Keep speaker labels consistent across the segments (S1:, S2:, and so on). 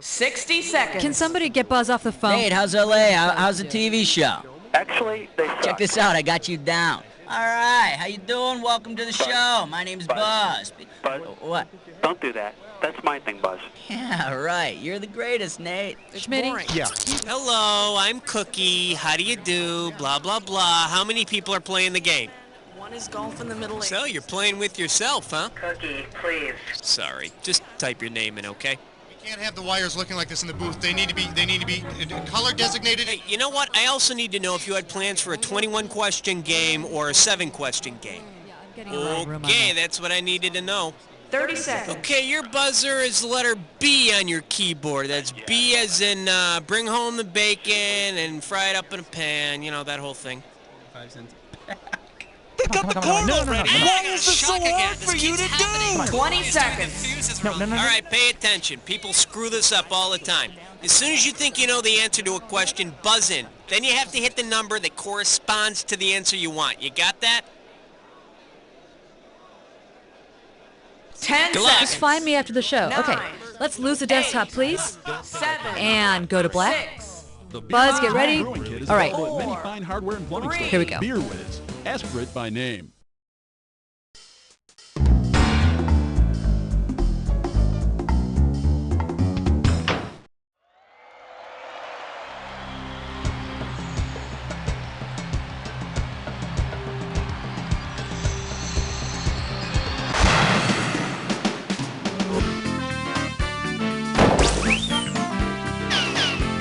S1: 60 seconds.
S2: Can somebody get Buzz off the phone?
S3: Nate, how's LA? How's the TV show?
S4: Actually, they suck.
S3: Check this out, I got you down. All right, how you doing? Welcome to the show. My name's Buzz.
S4: Buzz?
S3: What?
S4: Don't do that. That's my thing, Buzz.
S3: Yeah, right. You're the greatest, Nate.
S2: Schmitty?
S5: Yeah.
S6: Hello, I'm Cookie. How do you do? Blah, blah, blah. How many people are playing the game?
S1: One is golf in the Middle East.
S6: So you're playing with yourself, huh?
S1: Cookie, please.
S6: Sorry. Just type your name in, okay?
S5: We can't have the wires looking like this in the booth. They need to be color designated.
S6: Hey, you know what? I also need to know if you had plans for a 21-question game or a 7-question game. Okay, that's what I needed to know.
S1: 30 seconds.
S6: Okay, your buzzer is the letter B on your keyboard. That's B as in bring home the bacon and fry it up in a pan. You know, that whole thing.
S3: 5 cents.
S6: Pick up the cord already!
S1: Why is this so hard for you to do? 20 seconds.
S5: No.
S6: All right, pay attention. People screw this up all the time. As soon as you think you know the answer to a question, buzz in. Then you have to hit the number that corresponds to the answer you want. You got that?
S1: 10
S6: Good luck.
S1: seconds.
S2: Just find me after the show. Okay,
S1: 9,
S2: let's lose the desktop, please.
S1: 7,
S2: And go to black.
S1: 6,
S2: Buzz, get ready.
S7: Brewing Kit is
S2: All right.
S7: available at many fine hardware and plumbing stores.
S2: Here we go.
S7: Beer Whiz. Ask for it by name.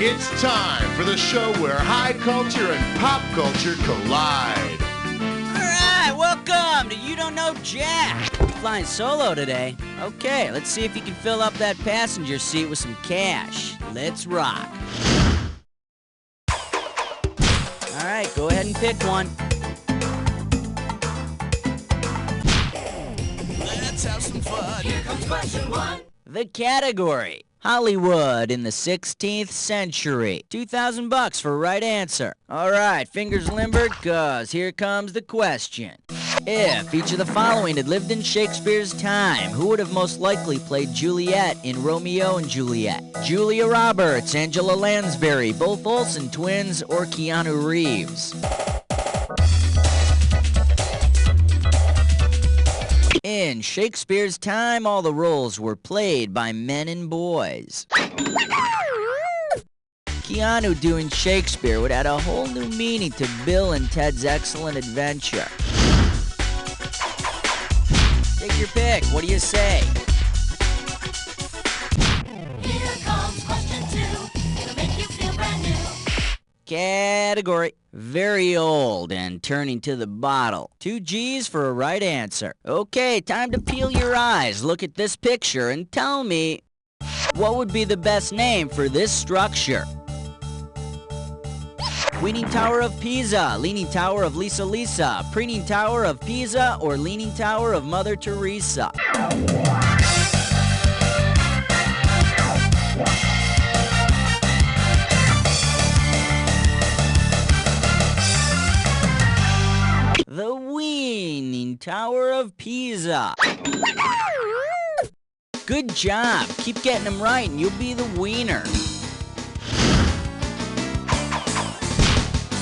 S8: It's time for the show where high culture and pop culture collide.
S3: All right, welcome to You Don't Know Jack. Flying solo today. Okay, let's see if you can fill up that passenger seat with some cash. Let's rock. All right, go ahead and pick one.
S6: Let's have some fun. Here comes question 1.
S3: The category: Hollywood in the 16th century. $2,000 for right answer. All right, fingers limbered, cause here comes the question. If each of the following had lived in Shakespeare's time, who would have most likely played Juliet in Romeo and Juliet? Julia Roberts, Angela Lansbury, both Olsen twins, or Keanu Reeves? In Shakespeare's time, all the roles were played by men and boys. Keanu doing Shakespeare would add a whole new meaning to Bill and Ted's Excellent Adventure. Take your pick. What do you say?
S9: Here comes question 2. It'll make you feel brand new.
S3: Category: very old and turning to the bottle. 2 G's for a right answer. Okay, time to peel your eyes. Look at this picture and tell me, what would be the best name for this structure? Leaning Tower of Pisa, Leaning Tower of Lisa Lisa, Preening Tower of Pisa, or Leaning Tower of Mother Teresa? The Leaning Tower of Pisa. Good job. Keep getting them right and you'll be the wiener.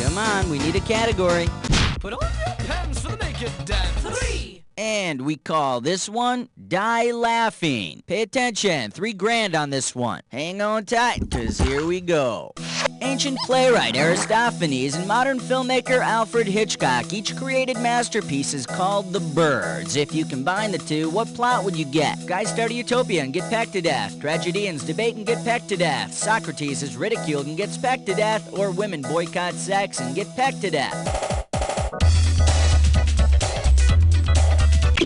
S3: Come on, we need a category.
S10: Put on your pants for the naked dance.
S1: 3,
S3: And we call this one Die Laughing. Pay attention, $3,000 on this one. Hang on tight, cause here we go. Ancient playwright Aristophanes and modern filmmaker Alfred Hitchcock each created masterpieces called The Birds. If you combine the two, what plot would you get? Guys start a utopia and get pecked to death. Tragedians debate and get pecked to death. Socrates is ridiculed and gets pecked to death. Or women boycott sex and get pecked to death.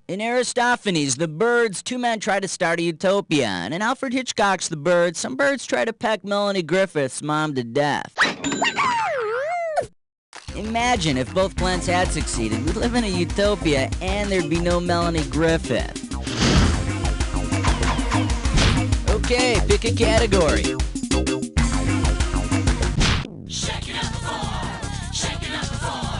S3: In Aristophanes' The Birds, 2 men try to start a utopia, and in Alfred Hitchcock's The Birds, some birds try to peck Melanie Griffith's mom to death. Imagine if both plans had succeeded. We'd live in a utopia, and there'd be no Melanie Griffith. Okay, pick a category.
S9: Shaking up the floor. Shaking up the floor.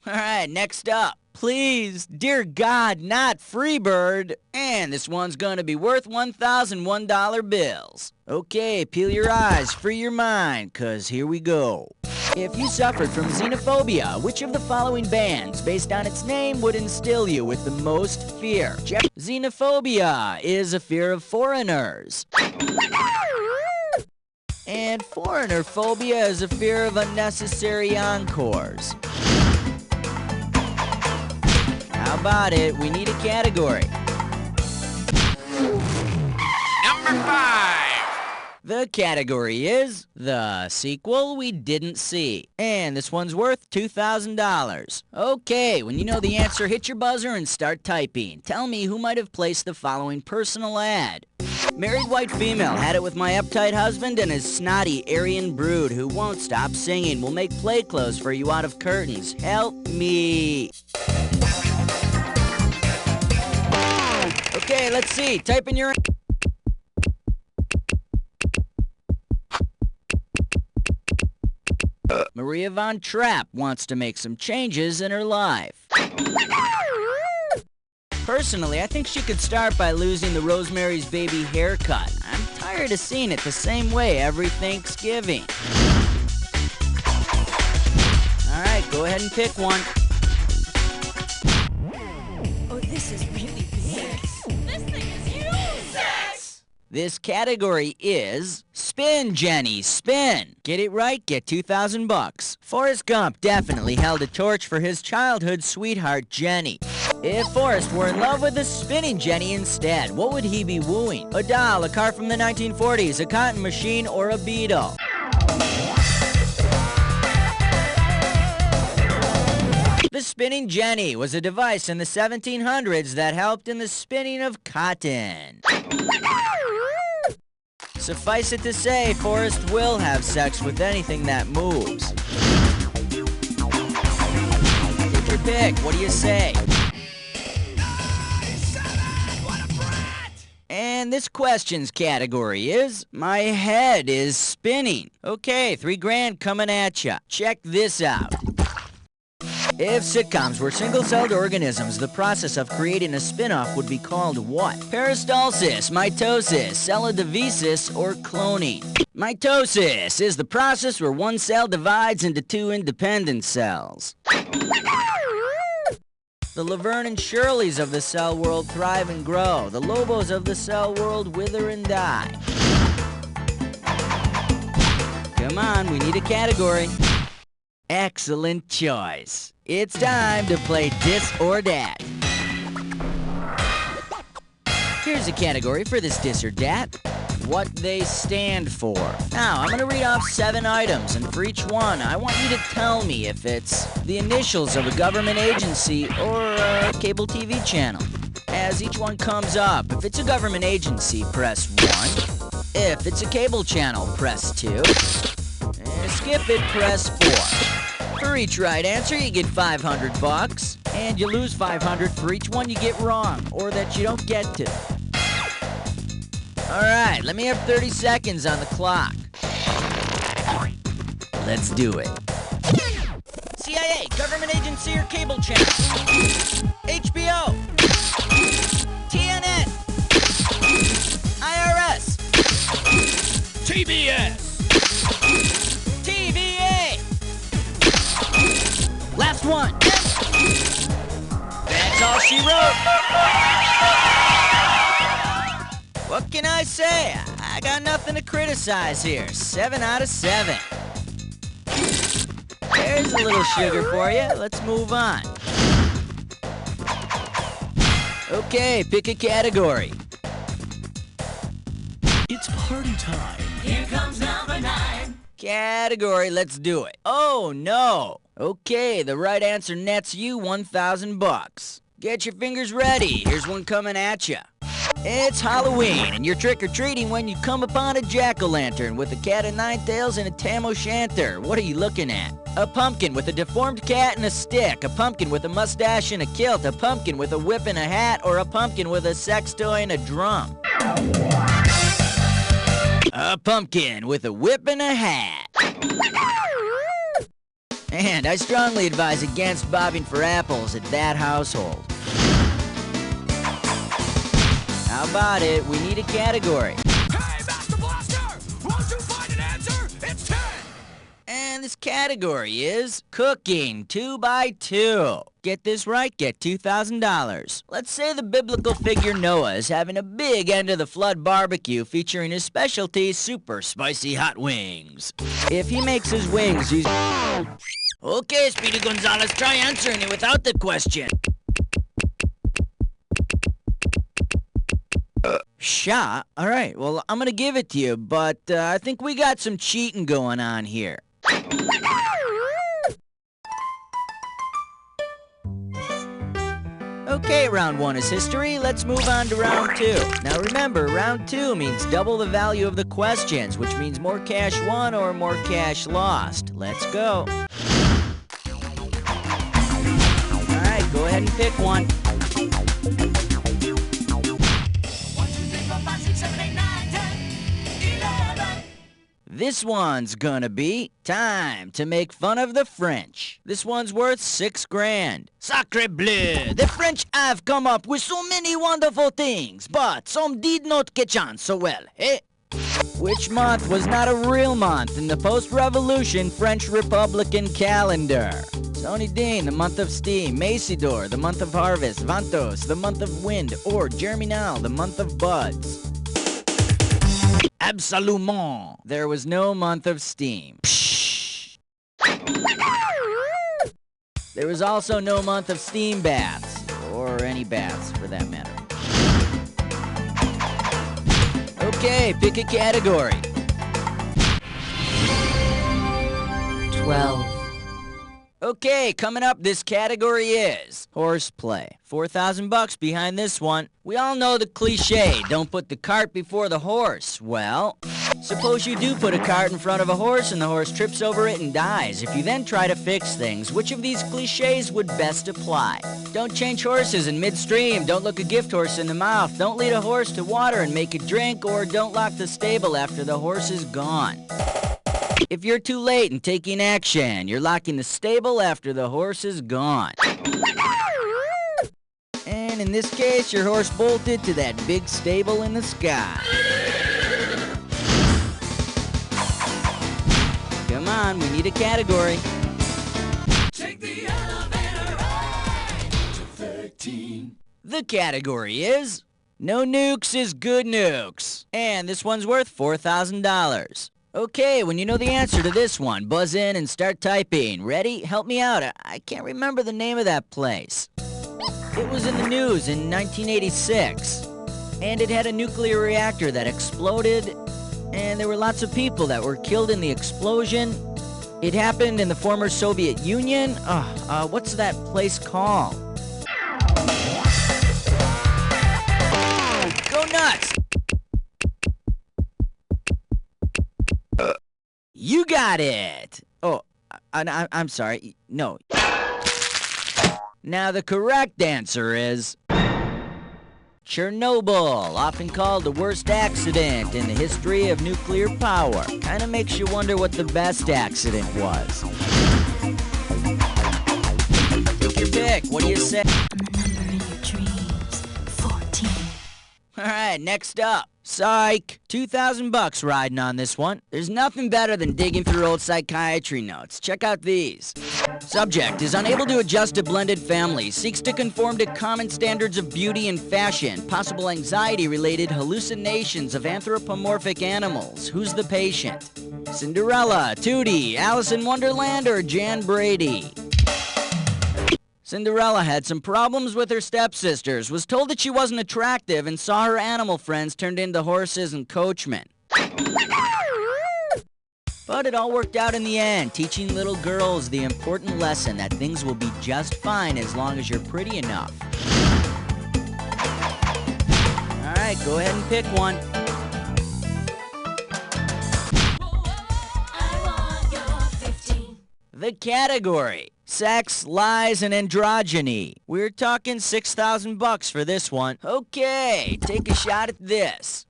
S3: All right, next up. please. Dear God, not Freebird. And this one's gonna be worth $1,001 bills. Okay, peel your eyes, free your mind, 'cause here we go. If you suffered from xenophobia, which of the following bands, based on its name, would instill you with the most fear? Xenophobia is a fear of foreigners. And foreigner phobia is a fear of unnecessary encores. How about it? We need a category.
S6: Number 5.
S3: The category is the sequel we didn't see. And this one's worth $2,000. Okay, when you know the answer, hit your buzzer and start typing. Tell me who might have placed the following personal ad. Married white female, had it with my uptight husband and his snotty Aryan brood who won't stop singing. Will make play clothes for you out of curtains. Help me. Okay, let's see. Type in your... Maria Von Trapp wants to make some changes in her life. Personally, I think she could start by losing the Rosemary's Baby haircut. I'm tired of seeing it the same way every Thanksgiving. Alright, go ahead and pick one.
S9: Oh, this is really big. This thing is huge. 6.
S3: This category is Spin, Jenny, spin. Get it right, get $2,000. Forrest Gump definitely held a torch for his childhood sweetheart, Jenny. If Forrest were in love with a spinning Jenny instead, what would he be wooing? A doll, a car from the 1940s, a cotton machine, or a beetle? The spinning Jenny was a device in the 1700s that helped in the spinning of cotton. Suffice it to say, Forrest will have sex with anything that moves. Take your pick. What do you say? And this question's category is, my head is spinning. Okay, $3,000 coming at ya. Check this out. If sitcoms were single-celled organisms, the process of creating a spin-off would be called what? Peristalsis, mitosis, cellodivisis, or cloning? Mitosis is the process where one cell divides into two independent cells. The Laverne and Shirleys of the cell world thrive and grow. The Lobos of the cell world wither and die. Come on, we need a category. Excellent choice. It's time to play Dis or Dat. Here's a category for this Dis or Dat. What they stand for. Now, I'm going to read off 7 items, and for each one, I want you to tell me if it's the initials of a government agency or a cable TV channel. As each one comes up, if it's a government agency, press 1. If it's a cable channel, press 2. And to skip it, press 4. For each right answer, you get $500, and you lose $500 for each one you get wrong, or that you don't get to. Alright, let me have 30 seconds on the clock. Let's do it. CIA, government agency or cable channel. HBO. TNN. IRS.
S7: TBS.
S3: TVA. Last one. That's all she wrote. What can I say? I got nothing to criticize here. 7 out of 7. There's a little sugar for you. Let's move on. Okay, pick a category.
S7: It's party time.
S9: Here comes number 9.
S3: Category, let's do it. Oh, no. Okay, the right answer nets you $1,000. Get your fingers ready. Here's one coming at you. It's Halloween, and you're trick-or-treating when you come upon a jack-o'-lantern with a cat of 9 tails and a tam-o'-shanter. What are you looking at? A pumpkin with a deformed cat and a stick, a pumpkin with a mustache and a kilt, a pumpkin with a whip and a hat, or a pumpkin with a sex toy and a drum? A pumpkin with a whip and a hat. And I strongly advise against bobbing for apples at that household. How about it? We need a category.
S10: Hey, Master Blaster! Won't you find an answer? It's 10!
S3: And this category is cooking 2x2. Get this right, get $2,000. Let's say the biblical figure Noah is having a big end of the flood barbecue featuring his specialty super spicy hot wings. If he makes his wings, he's... Okay, Speedy Gonzalez, try answering it without the question. Shot? Alright, well, I'm gonna give it to you, but I think we got some cheating going on here. Okay, round 1 is history. Let's move on to round 2. Now remember, round 2 means double the value of the questions, which means more cash won or more cash lost. Let's go. Alright, go ahead and pick one.
S9: 1, 2, 3, 4, 5, 6, 7, 8, 9, 10, 11.
S3: This one's gonna be time to make fun of the French. This one's worth $6,000. Sacre bleu! The French have come up with so many wonderful things, but some did not catch on so well, eh? Which month was not a real month in the post-revolution French Republican calendar? Tony Dean, the month of steam. Macidor, the month of harvest. Vantos, the month of wind. Or Germinal, the month of buds. Absolument. There was no month of steam. Psh. There was also no month of steam baths. Or any baths, for that matter. Okay, pick a category.
S2: 12.
S3: Okay, coming up, this category is horseplay. $4,000 behind this one. We all know the cliche, don't put the cart before the horse. Well, suppose you do put a cart in front of a horse and the horse trips over it and dies. If you then try to fix things, which of these cliches would best apply? Don't change horses in midstream. Don't look a gift horse in the mouth. Don't lead a horse to water and make it drink, or don't lock the stable after the horse is gone. If you're too late in taking action, you're locking the stable after the horse is gone. And in this case, your horse bolted to that big stable in the sky. Come on, we need a category.
S10: Take the elevator up to 13.
S3: The category is no nukes is good nukes. And this one's worth $4,000. Okay, when you know the answer to this one, buzz in and start typing. Ready? Help me out. I can't remember the name of that place. It was in the news in 1986. And it had a nuclear reactor that exploded. And there were lots of people that were killed in the explosion. It happened in the former Soviet Union. What's that place called? Go nuts! You got it! Oh, I'm sorry. No. Now the correct answer is Chernobyl, often called the worst accident in the history of nuclear power. Kinda makes you wonder what the best accident was. Take your pick. What do you say?
S9: And the number in your dreams, 14.
S3: Alright, next up. Psych. $2,000 riding on this one. There's nothing better than digging through old psychiatry notes. Check out these. Subject is unable to adjust to blended families, seeks to conform to common standards of beauty and fashion, possible anxiety-related hallucinations of anthropomorphic animals. Who's the patient? Cinderella, Tootie, Alice in Wonderland, or Jan Brady? Cinderella had some problems with her stepsisters, was told that she wasn't attractive, and saw her animal friends turned into horses and coachmen. But it all worked out in the end, teaching little girls the important lesson that things will be just fine as long as you're pretty enough. Alright, go ahead and pick one.
S9: I want your 15.
S3: The category: sex, lies, and androgyny. We're talking $6,000 for this one. Okay, take a shot at this.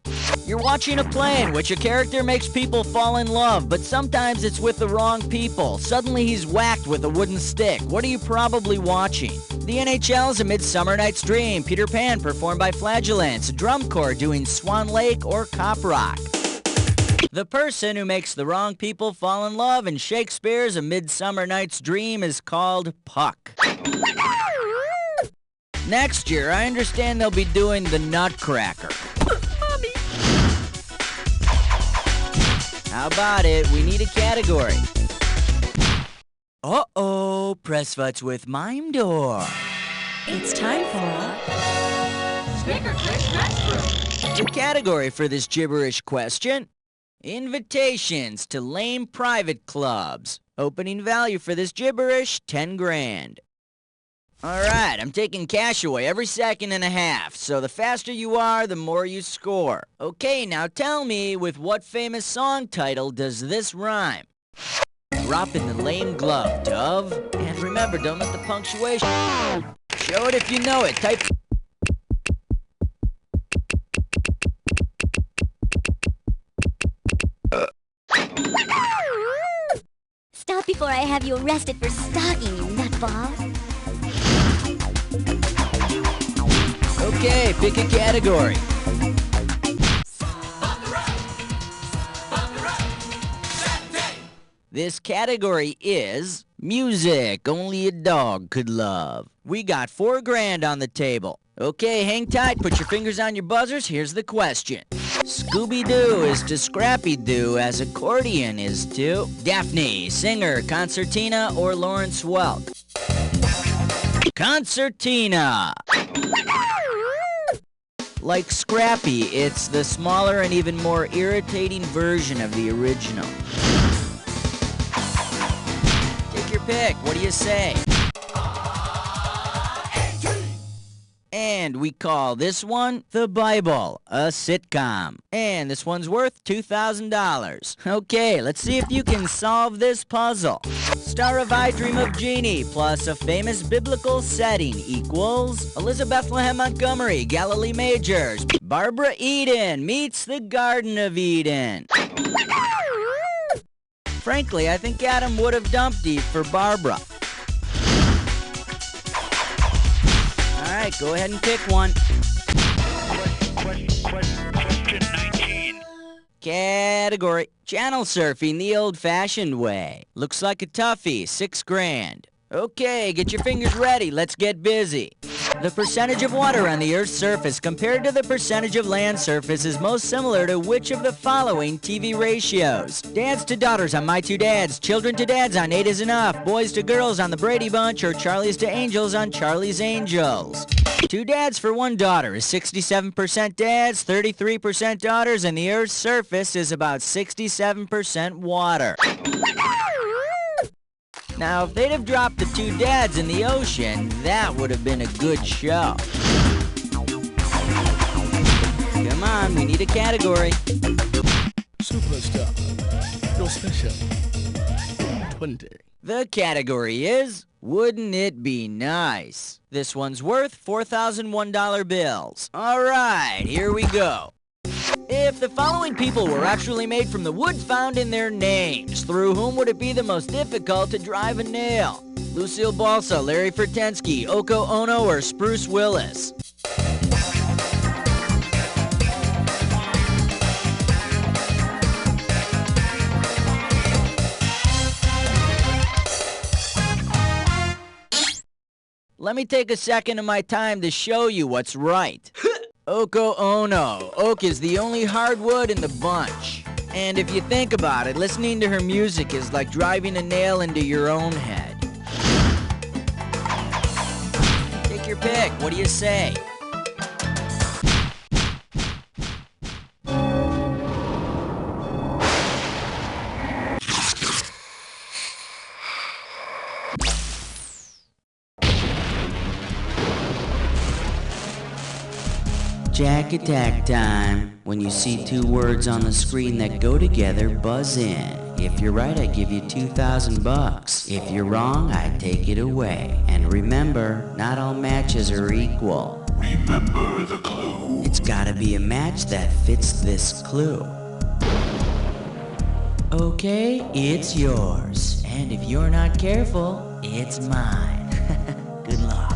S3: You're watching a play in which a character makes people fall in love, but sometimes it's with the wrong people. Suddenly he's whacked with a wooden stick. What are you probably watching? The NHL's A Midsummer Night's Dream, Peter Pan performed by Flagellants, Drum Corps doing Swan Lake or Cop Rock. The person who makes the wrong people fall in love in Shakespeare's A Midsummer Night's Dream is called Puck. Next year, I understand they'll be doing the Nutcracker. Mommy! How about it? We need a category. Uh-oh, press futs with Mime Door.
S2: It's time for
S9: Snicker Trick Restroom.
S3: The category for this gibberish question: invitations to lame private clubs. Opening value for this gibberish, 10 grand. Alright, I'm taking cash away every second and a half, so the faster you are, the more you score. Okay, now tell me, with what famous song title does this rhyme? Drop in the lame glove, Dove. And remember, don't let the punctuation... Show it if you know it. Type...
S11: Stop before I have you arrested for stalking, you nutball.
S3: Okay, pick a category. This category is music only a dog could love. We got 4 grand on the table. Okay, hang tight, put your fingers on your buzzers. Here's the question. Scooby-Doo is to Scrappy-Doo as accordion is to Daphne, singer, concertina, or Lawrence Welk. Concertina! Like Scrappy, it's the smaller and even more irritating version of the original. Take your pick. What do you say? And we call this one The Bible, a sitcom. And this one's worth $2,000. Okay, let's see if you can solve this puzzle. Star of I Dream of Jeannie plus a famous biblical setting equals Elizabeth Bethlehem Montgomery, Galilee Majors. Barbara Eden meets the Garden of Eden. Frankly, I think Adam would have dumped Eve for Barbara. Alright, go ahead and pick one.
S10: Question 19.
S3: Category: channel surfing the old-fashioned way. Looks like a toughie, 6 grand. Okay, get your fingers ready, let's get busy. The percentage of water on the Earth's surface compared to the percentage of land surface is most similar to which of the following TV ratios? Dads to daughters on My Two Dads, children to dads on 8 is Enough, boys to girls on The Brady Bunch, or Charlie's to Angels on Charlie's Angels. 2 dads for 1 daughter is 67% dads, 33% daughters, and the Earth's surface is about 67% water. Now, if they'd have dropped the 2 dads in the ocean, that would have been a good show. Come on, we need a category.
S7: Superstar. Your special. 20.
S3: The category is Wouldn't It Be Nice? This one's worth $4,001 bills. All right, here we go. If the following people were actually made from the wood found in their names, through whom would it be the most difficult to drive a nail? Lucille Balsa, Larry Fertensky, Oko Ono, or Spruce Willis? Let me take a second of my time to show you what's right. Oko Ono. Oak is the only hardwood in the bunch. And if you think about it, listening to her music is like driving a nail into your own head. Take your pick. What do you say? Jack attack time. When you see 2 words on the screen that go together, buzz in. If you're right, I give you $2,000. If you're wrong, I take it away. And remember, not all matches are equal.
S8: Remember the clue.
S3: It's gotta be a match that fits this clue. Okay, it's yours. And if you're not careful, it's mine. Good luck.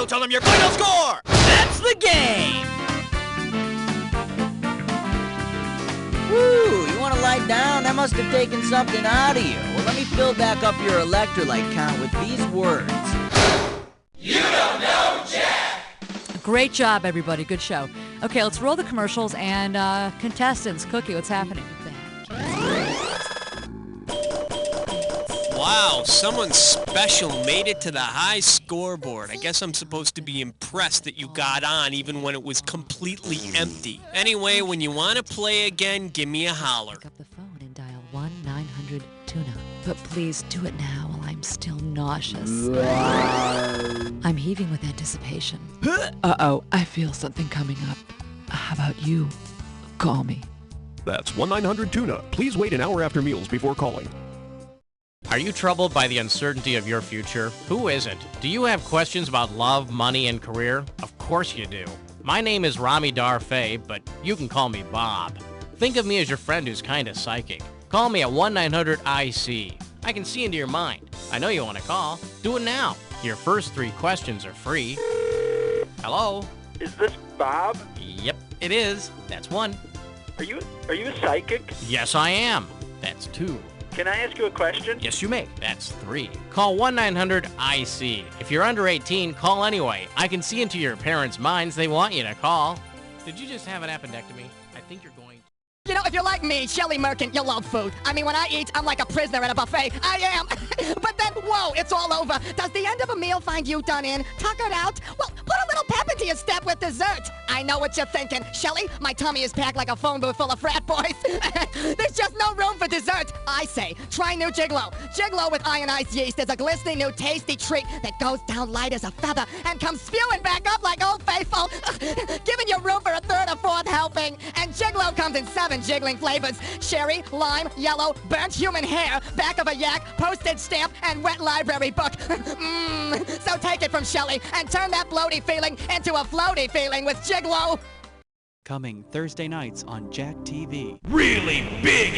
S6: Tell them your final score!
S3: That's the game! Woo, you want to lie down? That must have taken something out of you. Well, let me fill back up your electrolyte count with these words.
S10: You don't know Jack!
S2: Great job, everybody. Good show. Okay, let's roll the commercials and contestants. Cookie, what's happening?
S6: Wow, someone special made it to the high scoreboard. I guess I'm supposed to be impressed that you got on even when it was completely empty. Anyway, when you want to play again, give me a holler.
S2: Pick up the phone and dial 1-900-TUNA. But please do it now while I'm still nauseous. I'm heaving with anticipation. Uh-oh, I feel something coming up. How about you? Call me.
S12: That's 1-900-TUNA. Please wait an hour after meals before calling.
S13: Are you troubled by the uncertainty of your future? Who isn't? Do you have questions about love, money, and career? Of course you do. My name is Rami Darfay, but you can call me Bob. Think of me as your friend who's kinda psychic. Call me at 1-900-IC. I can see into your mind. I know you want to call. Do it now. Your first 3 questions are free. Hello?
S4: Is this Bob?
S13: Yep, it is. That's 1.
S4: Are you a psychic?
S13: Yes, I am. That's 2.
S4: Can I ask you a question?
S13: Yes, you may. That's 3. Call 1-900-IC. If you're under 18, call anyway. I can see into your parents' minds. They want you to call. Did you just have an appendectomy? I think you're going to.
S14: You know, if you're like me, Shelley Merkin, you love food. I mean, when I eat, I'm like a prisoner at a buffet. I am. But then, whoa, it's all over. Does the end of a meal find you done in, tuckered out? Well, put a little pep into your step with dessert. I know what you're thinking. Shelley, my tummy is packed like a phone booth full of frat boys. There's just no room for dessert. I say, try new Jiglo. Jiglo with ionized yeast is a glistening new tasty treat that goes down light as a feather and comes spewing back up like Old Faithful, giving you room for a 3rd or 4th helping. And Jiglo comes in 7 jiggling flavors: cherry, lime, yellow, burnt human hair, back of a yak, postage stamp, and wet library book. So take it from Shelley and turn that bloaty feeling into a floaty feeling with Jiglo.
S15: Coming Thursday nights on Jack TV.
S10: Really big